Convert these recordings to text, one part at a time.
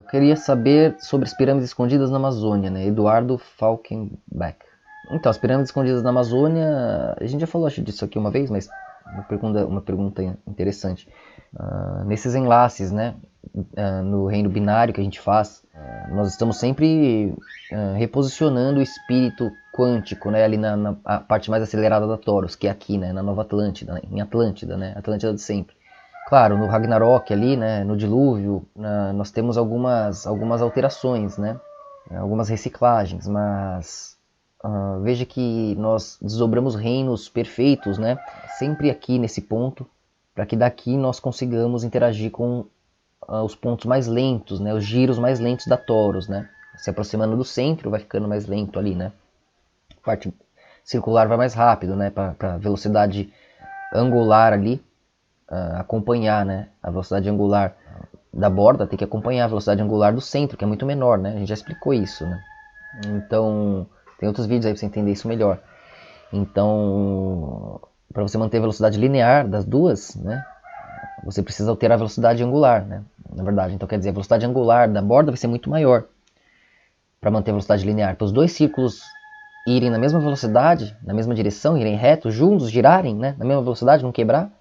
queria saber sobre as pirâmides escondidas na Amazônia, né? Eduardo Falkenbeck. Então, as pirâmides escondidas na Amazônia, a gente já falou acho, disso aqui uma vez, mas uma pergunta interessante. Nesses enlaces, né? No reino binário que a gente faz, nós estamos sempre reposicionando o espírito quântico, né? Ali na parte mais acelerada da Taurus, que é aqui, né? Na Nova Atlântida, né, em Atlântida, né? Atlântida de sempre. Claro, no Ragnarok ali, né, no dilúvio, nós temos algumas alterações, né, algumas reciclagens, mas veja que nós desdobramos reinos perfeitos, né, sempre aqui nesse ponto, para que daqui nós consigamos interagir com os pontos mais lentos, né, os giros mais lentos da Taurus, né, se aproximando do centro vai ficando mais lento ali, né, a parte circular vai mais rápido, né, para velocidade angular ali, acompanhar, né, a velocidade angular da borda tem que acompanhar a velocidade angular do centro, que é muito menor, né? A gente já explicou isso, né? Então, tem outros vídeos aí para você entender isso melhor. Então, para você manter a velocidade linear das duas, né, você precisa alterar a velocidade angular, né? Na verdade, então quer dizer, a velocidade angular da borda vai ser muito maior para manter a velocidade linear. Para os dois círculos irem na mesma velocidade, na mesma direção, irem retos, juntos, girarem, né, na mesma velocidade, não quebrar,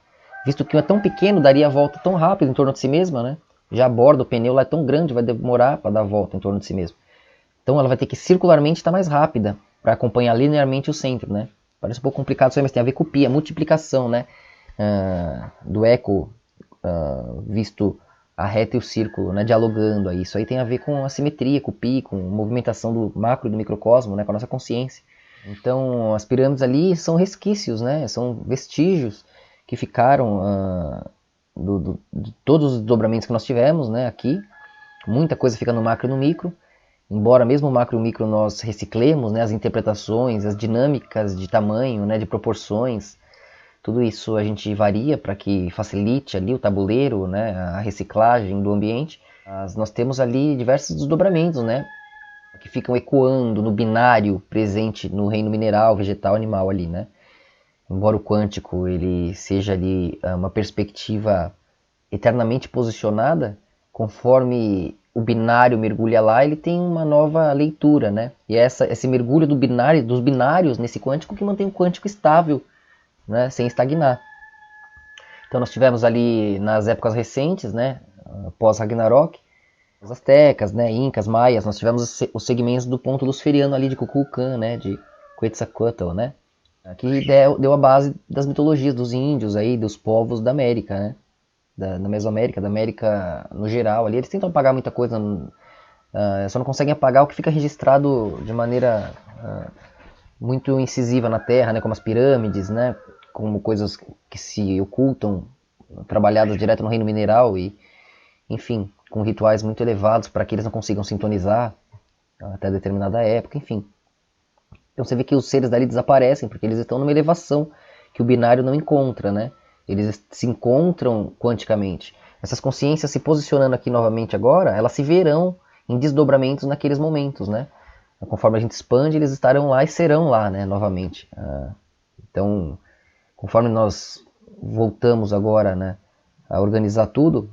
visto que um é tão pequeno, daria a volta tão rápido em torno de si mesma, né? Já a borda, o pneu lá é tão grande, vai demorar para dar a volta em torno de si mesmo. Então ela vai ter que circularmente estar mais rápida para acompanhar linearmente o centro, né? Parece um pouco complicado isso aí, mas tem a ver com pi, a multiplicação, né? Do eco visto a reta e o círculo, né? Dialogando aí. Isso aí tem a ver com a simetria, com o pi, com a movimentação do macro e do microcosmo, né? Com a nossa consciência. Então as pirâmides ali são resquícios, né? São vestígios que ficaram de todos os desdobramentos que nós tivemos, né, aqui. Muita coisa fica no macro e no micro, embora mesmo o macro e o micro nós reciclemos, né, as interpretações, as dinâmicas de tamanho, né, de proporções, tudo isso a gente varia para que facilite ali o tabuleiro, né, a reciclagem do ambiente. Mas nós temos ali diversos desdobramentos, né, que ficam ecoando no binário presente no reino mineral, vegetal, animal ali, né. Embora o quântico ele seja ali uma perspectiva eternamente posicionada, conforme o binário mergulha lá, ele tem uma nova leitura, né? E é esse mergulho dos binários nesse quântico que mantém o quântico estável, né? Sem estagnar. Então nós tivemos ali nas épocas recentes, né? Pós-Ragnarok, os astecas, né? Incas, maias, nós tivemos os segmentos do ponto lusferiano ali de Kukulkan, né? De Quetzalcoatl, né? Que deu a base das mitologias dos índios aí, dos povos da América, né? Da Mesoamérica, da América no geral ali. Eles tentam apagar muita coisa, só não conseguem apagar o que fica registrado de maneira muito incisiva na Terra, né? Como as pirâmides, né? Como coisas que se ocultam, trabalhadas direto no reino mineral e, enfim, com rituais muito elevados para que eles não consigam sintonizar até determinada época, enfim. Então você vê que os seres dali desaparecem, porque eles estão numa elevação que o binário não encontra, né? Eles se encontram quanticamente. Essas consciências se posicionando aqui novamente agora, elas se verão em desdobramentos naqueles momentos, né? Conforme a gente expande, eles estarão lá e serão lá, né? Novamente. Então, conforme nós voltamos agora, né? A organizar tudo,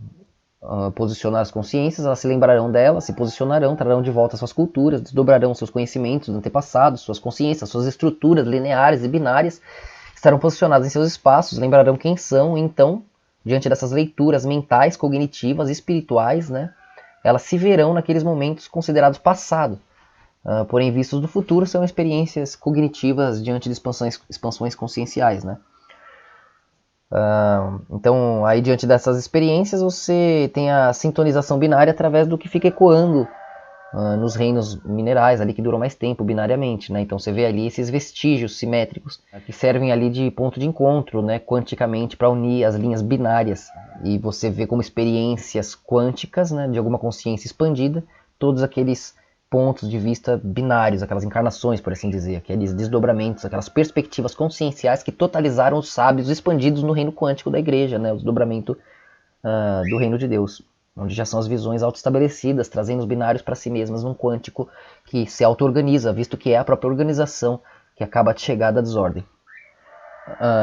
posicionar as consciências, elas se lembrarão delas, se posicionarão, trarão de volta suas culturas, desdobrarão seus conhecimentos dos antepassados, suas consciências, suas estruturas lineares e binárias, estarão posicionadas em seus espaços, lembrarão quem são, e então, diante dessas leituras mentais, cognitivas, espirituais, né, elas se verão naqueles momentos considerados passado, porém vistos do futuro, são experiências cognitivas diante de expansões conscienciais, né. Então, aí diante dessas experiências, você tem a sintonização binária através do que fica ecoando nos reinos minerais, ali que duram mais tempo binariamente, né? Então você vê ali esses vestígios simétricos que servem ali de ponto de encontro, né, quanticamente, para unir as linhas binárias. E você vê como experiências quânticas, né, de alguma consciência expandida, todos aqueles pontos de vista binários, aquelas encarnações, por assim dizer, aqueles desdobramentos, aquelas perspectivas conscienciais que totalizaram os sábios expandidos no reino quântico da igreja, né, o desdobramento do reino de Deus, onde já são as visões autoestabelecidas, trazendo os binários para si mesmas num quântico que se auto-organiza, visto que é a própria organização que acaba de chegar da desordem.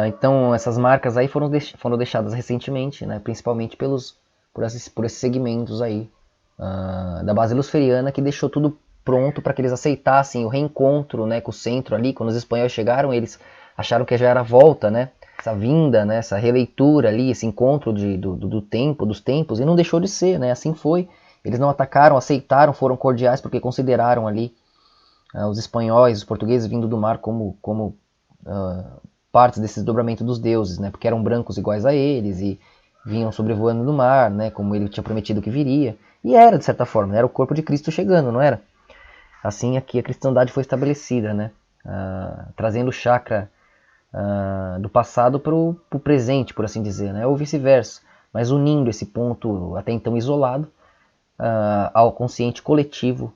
Então essas marcas aí foram deixadas recentemente, né, principalmente por esses segmentos aí da base luciferiana, que deixou tudo pronto para que eles aceitassem o reencontro, né, com o centro ali. Quando os espanhóis chegaram, eles acharam que já era a volta, né, essa vinda, né, essa releitura ali, esse encontro do tempo, dos tempos, e não deixou de ser, né, assim foi. Eles não atacaram, aceitaram, foram cordiais, porque consideraram ali os espanhóis, os portugueses vindo do mar como partes desse desdobramento dos deuses, né, porque eram brancos iguais a eles e vinham sobrevoando no mar, né, como ele tinha prometido que viria. E era, de certa forma, era o corpo de Cristo chegando, não era? Assim aqui a cristandade foi estabelecida, né, trazendo o chakra do passado para o presente, por assim dizer, né, ou vice-versa, mas unindo esse ponto até então isolado ao consciente coletivo,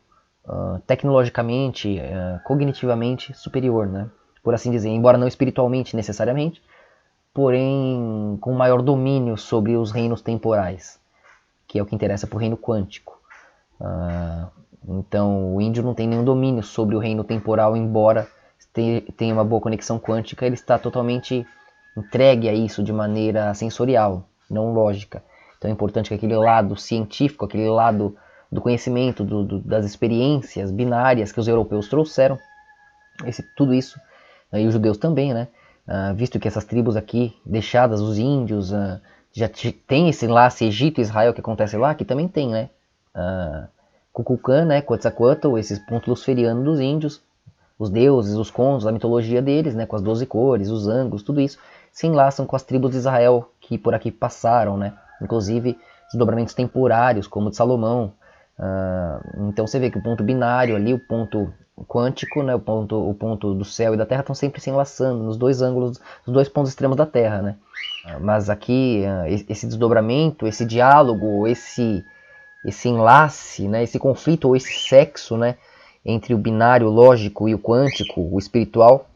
tecnologicamente, cognitivamente superior, né, por assim dizer, embora não espiritualmente necessariamente, porém com maior domínio sobre os reinos temporais, que é o que interessa para o reino quântico. Então o índio não tem nenhum domínio sobre o reino temporal, embora tenha uma boa conexão quântica, ele está totalmente entregue a isso de maneira sensorial, não lógica. Então é importante que aquele lado científico, aquele lado do conhecimento, das experiências binárias que os europeus trouxeram, tudo isso, e os judeus também, né? Visto que essas tribos aqui, deixadas, os índios, já tem esse enlace Egito e Israel que acontece lá, que também tem, né? Kukulkan, né? Quetzalcoatl, esses pontos luciferianos dos índios, os deuses, os contos, a mitologia deles, né? Com as 12 cores, os ângulos, tudo isso, se enlaçam com as tribos de Israel que por aqui passaram, né? Inclusive desdobramentos temporários, como o de Salomão. Então você vê que o ponto binário ali, o ponto quântico, né, o ponto do céu e da terra estão sempre se enlaçando nos dois ângulos, nos dois pontos extremos da terra, né? Mas aqui esse desdobramento, esse diálogo, esse enlace, né, esse conflito ou esse sexo, né, entre o binário lógico e o quântico, o espiritual,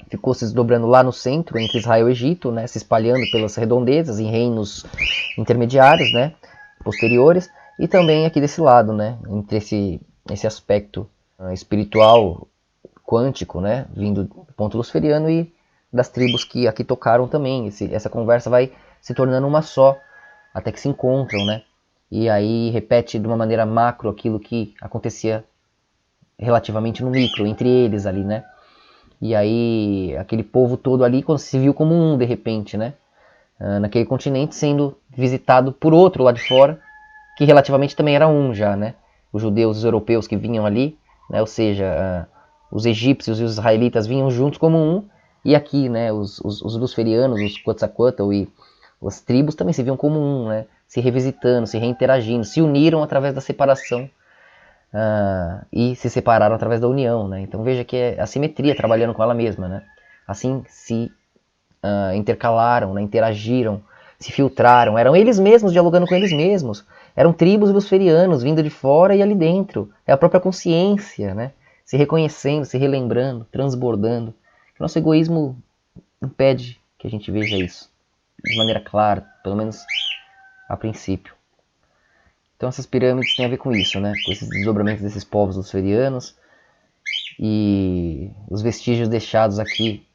ficou se desdobrando lá no centro, entre Israel e Egito, né, se espalhando pelas redondezas em reinos intermediários, né, posteriores, e também aqui desse lado, né, entre esse aspecto espiritual quântico, né, vindo do ponto luciferiano e das tribos que aqui tocaram também. Essa conversa vai se tornando uma só, até que se encontram, né, e aí repete de uma maneira macro aquilo que acontecia relativamente no micro, entre eles ali, né. E aí aquele povo todo ali se viu como um, de repente, né, naquele continente, sendo visitado por outro lá de fora, que relativamente também era um já, né, os judeus e os europeus que vinham ali, né, ou seja, os egípcios e os israelitas vinham juntos como um, e aqui, né, os luciferianos, os Quetzalcoatl e as tribos também se viam como um, né, se revisitando, se reinteragindo, se uniram através da separação e se separaram através da união, né. Então veja que é a simetria trabalhando com ela mesma, né. Assim se intercalaram, né, interagiram, se filtraram, eram eles mesmos dialogando com eles mesmos, eram tribos luciferianos vindo de fora e ali dentro, é a própria consciência, né, se reconhecendo, se relembrando, transbordando. Nosso egoísmo impede que a gente veja isso de maneira clara, pelo menos a princípio. Então essas pirâmides têm a ver com isso, né, com esses desdobramentos desses povos luciferianos e os vestígios deixados aqui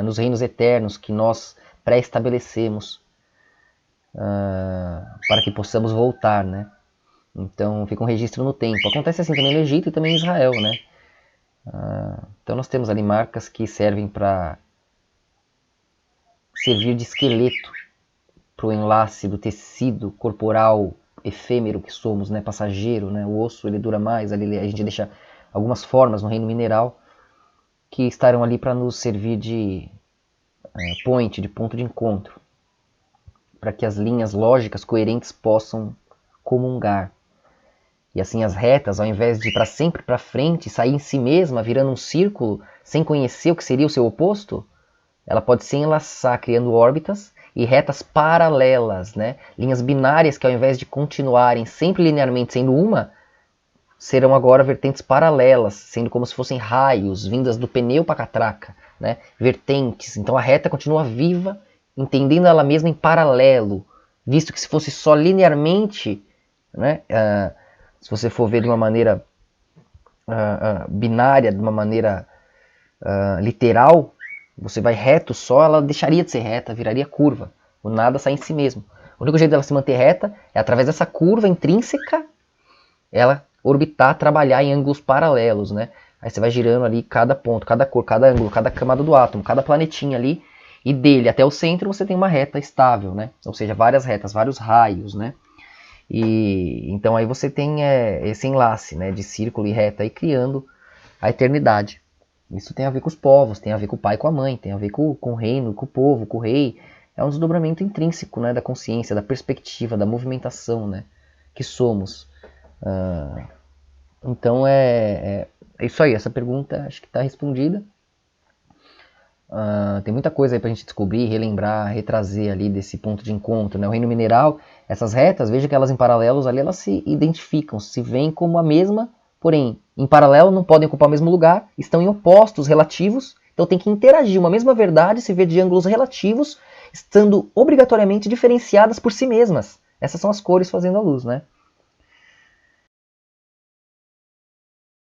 nos reinos eternos que nós pré-estabelecemos para que possamos voltar, né? Então fica um registro no tempo. Acontece assim também no Egito e também em Israel, né? Então nós temos ali marcas que servem para servir de esqueleto para o enlace do tecido corporal efêmero que somos, né? Passageiro, né? O osso ele dura mais, ali a gente deixa algumas formas no reino mineral que estarão ali para nos servir de de ponto de encontro, para que as linhas lógicas coerentes possam comungar. E assim as retas, ao invés de ir para sempre para frente, sair em si mesma, virando um círculo, sem conhecer o que seria o seu oposto, ela pode se enlaçar, criando órbitas e retas paralelas, né? Linhas binárias que ao invés de continuarem sempre linearmente sendo uma, serão agora vertentes paralelas, sendo como se fossem raios vindas do pneu para a catraca, né? Vertentes. Então a reta continua viva, entendendo ela mesma em paralelo, visto que se fosse só linearmente, né? Se você for ver de uma maneira binária, de uma maneira literal, você vai reto só, ela deixaria de ser reta, viraria curva. O nada sai em si mesmo. O único jeito dela se manter reta é através dessa curva intrínseca ela orbitar, trabalhar em ângulos paralelos, né? Aí você vai girando ali cada ponto, cada cor, cada ângulo, cada camada do átomo, cada planetinha ali, e dele até o centro você tem uma reta estável, né? Ou seja, várias retas, vários raios, né? E então aí você tem esse enlace, né, de círculo e reta aí criando a eternidade. Isso tem a ver com os povos, tem a ver com o pai e com a mãe, tem a ver com o reino, com o povo, com o rei. É um desdobramento intrínseco, né, da consciência, da perspectiva, da movimentação, né, que somos. Então é isso aí, essa pergunta acho que está respondida. Tem muita coisa aí pra gente descobrir, relembrar, retrazer ali desse ponto de encontro, né? O reino mineral, essas retas, veja que elas em paralelos ali, elas se identificam, se veem como a mesma, porém, em paralelo não podem ocupar o mesmo lugar, estão em opostos relativos, então tem que interagir, uma mesma verdade se vê de ângulos relativos, estando obrigatoriamente diferenciadas por si mesmas. Essas são as cores fazendo a luz, né?